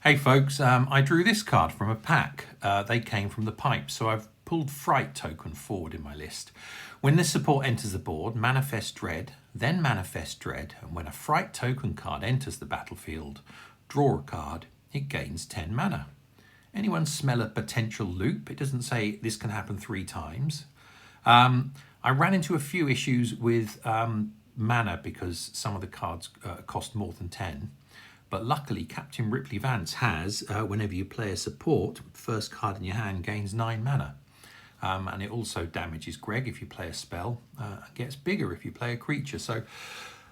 Hey folks, I drew this card from a pack. They came from the pipes, so I've pulled Fright token forward in my list. When this support enters the board, manifest Dread, then manifest Dread, and when a Fright token card enters the battlefield, draw a card, it gains 10 mana. Anyone smell a potential loop? It doesn't say this can happen 3 times. I ran into a few issues with mana because some of the cards cost more than 10. But luckily, Captain Ripley Vance has, whenever you play a support, first card in your hand gains 9 mana. And it also damages Greg if you play a spell, and gets bigger if you play a creature. So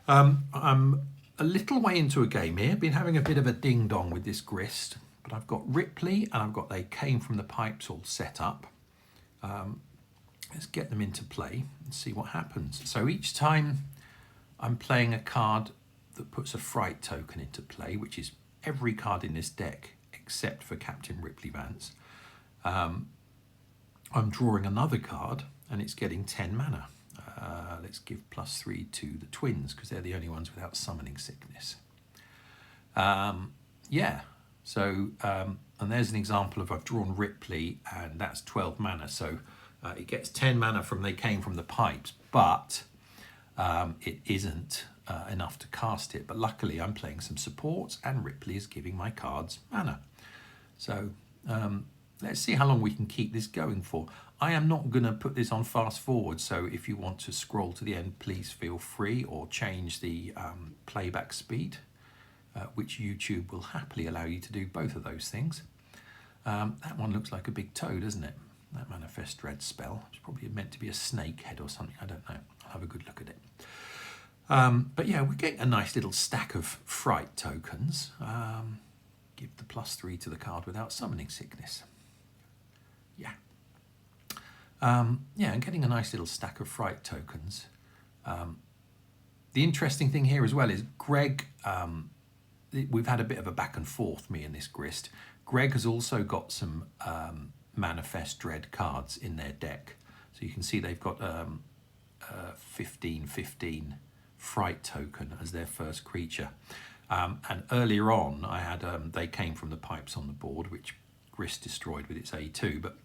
I'm a little way into a game here. Been having a bit of a ding-dong with this grist. But I've got Ripley and I've got They Came From The Pipes all set up. Let's get them into play and see what happens. So each time I'm playing a card that puts a Fright token into play, which is every card in this deck except for Captain Ripley Vance, I'm drawing another card and it's getting 10 mana. Let's give +3 to the twins because they're the only ones without summoning sickness. Yeah, so and there's an example of I've drawn Ripley and that's 12 mana. So it gets 10 mana from They Came From The Pipes, but it isn't enough to cast it. But luckily I'm playing some supports and Ripley is giving my cards mana. So let's see how long we can keep this going for. I am not going to put this on fast forward, so if you want to scroll to the end, please feel free, or change the playback speed, which YouTube will happily allow you to do both of those things. That one looks like a big toe, doesn't it? That Manifest Dread spell. It's probably meant to be a snake head or something. I don't know. I'll have a good look at it. But yeah, we're getting a nice little stack of Fright tokens. Give the +3 to the card without summoning sickness. Yeah. Yeah, and getting a nice little stack of Fright tokens. The interesting thing here as well is Greg, we've had a bit of a back and forth, me and this grist. Greg has also got some Manifest Dread cards in their deck. So you can see they've got 15/15 Fright token as their first creature. And earlier on, I had They Came From The Pipes on the board, which Grist destroyed with its A2. But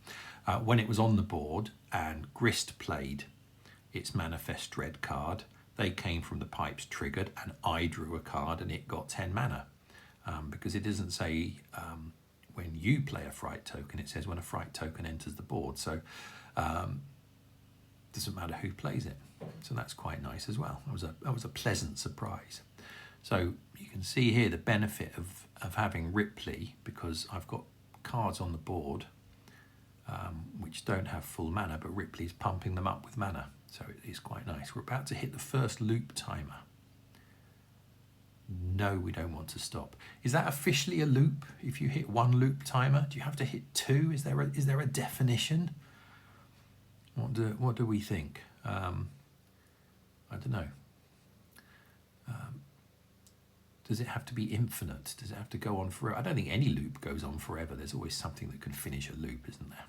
when it was on the board and Grist played its Manifest Dread card, They Came From The Pipes triggered, and I drew a card and it got 10 mana. Because it doesn't say when you play a Fright token, it says when a Fright token enters the board. So doesn't matter who plays it. So that's quite nice as well. That was a pleasant surprise. So you can see here the benefit of having Ripley, because I've got cards on the board which don't have full mana, but Ripley's pumping them up with mana. So it is quite nice. We're about to hit the first loop timer. No, we don't want to stop. Is that officially a loop? If you hit 1 loop timer, do you have to hit 2? Is there a definition? What do we think? I don't know. Does it have to be infinite? Does it have to go on forever? I don't think any loop goes on forever. There's always something that can finish a loop, isn't there?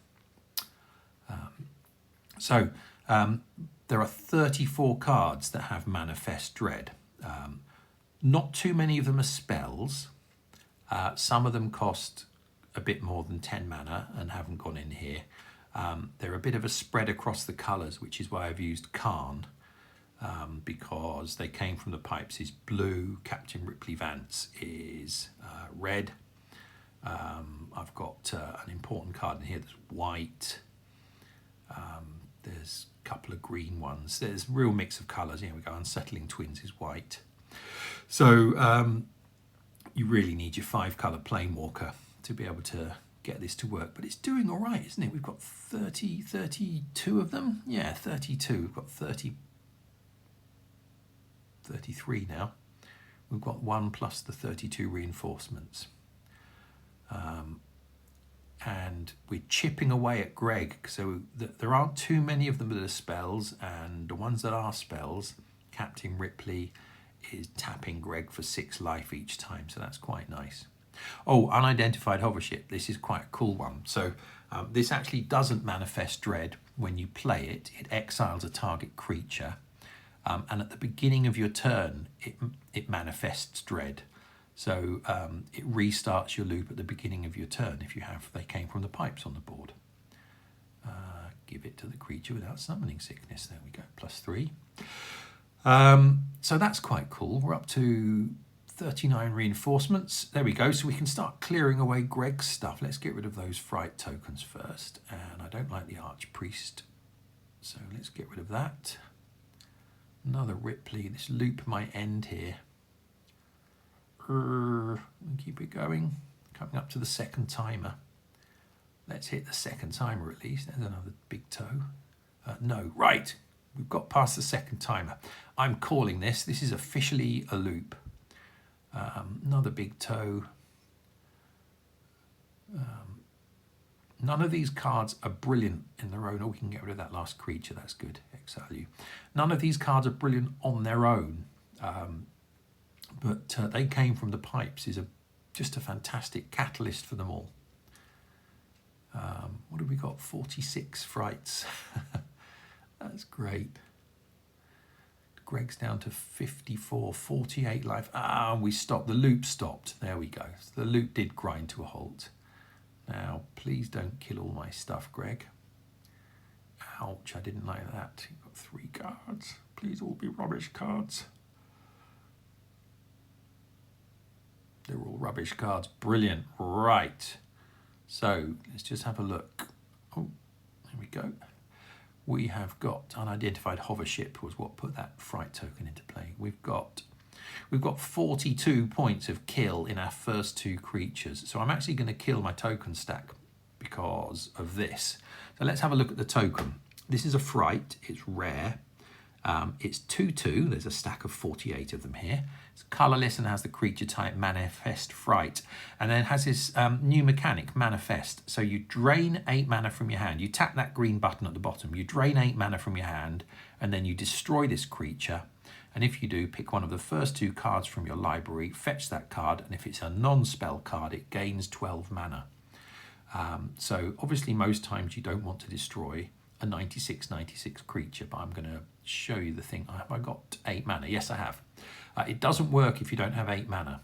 So there are 34 cards that have Manifest Dread. Not too many of them are spells. Some of them cost a bit more than 10 mana and haven't gone in here. They're a bit of a spread across the colours, which is why I've used Khan, because They Came From The Pipes is blue, Captain Ripley Vance is red. I've got an important card in here that's white. There's a couple of green ones. There's a real mix of colours. Here we go, Unsettling Twins is white. So you really need your 5-colour Planewalker to be able to get this to work, but it's doing all right, isn't it? We've got 32 of them. Yeah, 32. We've got 33 now. We've got 1 plus the 32 reinforcements. And we're chipping away at Greg, so there aren't too many of them that are spells, and the ones that are spells, Captain Ripley is tapping Greg for 6 life each time, so that's quite nice. Oh, Unidentified Hovership. This is quite a cool one. So this actually doesn't Manifest Dread when you play it. It exiles a target creature. And at the beginning of your turn, it manifests Dread. So it restarts your loop at the beginning of your turn if they came from the pipes on the board. Give it to the creature without summoning sickness. There we go, +3. So that's quite cool. We're up to 39 reinforcements. There we go. So we can start clearing away Greg's stuff. Let's get rid of those Fright tokens first. And I don't like the Archpriest, so let's get rid of that. Another Ripley. This loop might end here. Keep it going. Coming up to the second timer. Let's hit the second timer at least. There's another big toe. No, right. We've got past the second timer. I'm calling this. This is officially a loop. Another big toe. None of these cards are brilliant in their own. Oh, we can get rid of that last creature. That's good. Exile you. None of these cards are brilliant on their own. But they came from the pipes. Is just a fantastic catalyst for them all. What have we got? 46 Frights. That's great. Greg's down to 54, 48 life. We stopped. The loop stopped. There we go. So the loop did grind to a halt. Now, please don't kill all my stuff, Greg. Ouch, I didn't like that. You've got 3 cards. Please all be rubbish cards. They're all rubbish cards. Brilliant. Right. So let's just have a look. Oh, there we go. We have got unidentified hover ship was what put that Fright token into play. We've got 42 points of kill in our first 2 creatures. So I'm actually going to kill my token stack because of this. So let's have a look at the token. This is a Fright. It's rare. It's 2/2. There's a stack of 48 of them here. It's colourless and has the creature type Manifest Fright. And then it has this new mechanic, Manifest. So you drain 8 mana from your hand. You tap that green button at the bottom. You drain 8 mana from your hand, and then you destroy this creature. And if you do, pick one of the first 2 cards from your library, fetch that card, and if it's a non-spell card, it gains 12 mana. So obviously most times you don't want to destroy a 96 creature, but I'm going to show you the thing. Have I got 8 mana? Yes, I have. It doesn't work if you don't have 8 mana,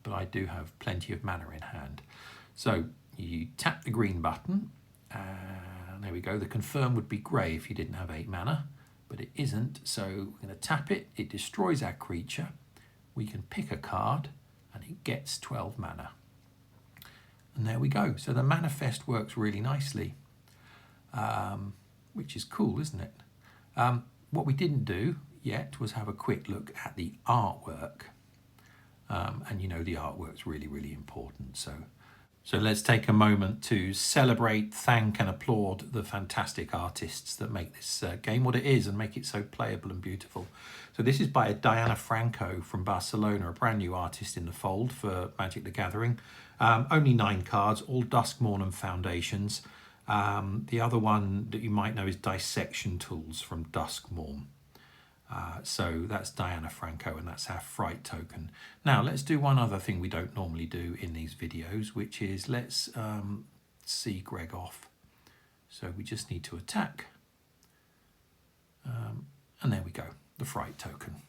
but I do have plenty of mana in hand. So you tap the green button, and there we go. The confirm would be grey if you didn't have 8 mana, but it isn't. So we're going to tap it. It destroys our creature. We can pick a card, and it gets 12 mana. And there we go. So the Manifest works really nicely. Which is cool, isn't it? What we didn't do yet was have a quick look at the artwork. And you know the artwork's really, really important. So let's take a moment to celebrate, thank and applaud the fantastic artists that make this game what it is and make it so playable and beautiful. So this is by Diana Franco from Barcelona, a brand new artist in the fold for Magic the Gathering. Only 9 cards, all Duskmourn and Foundations. The other one that you might know is Dissection Tools from Duskmourn. So that's Diana Franco, and that's our Fright token. Now let's do one other thing we don't normally do in these videos, which is let's see Greg off. So we just need to attack. And there we go, the Fright token.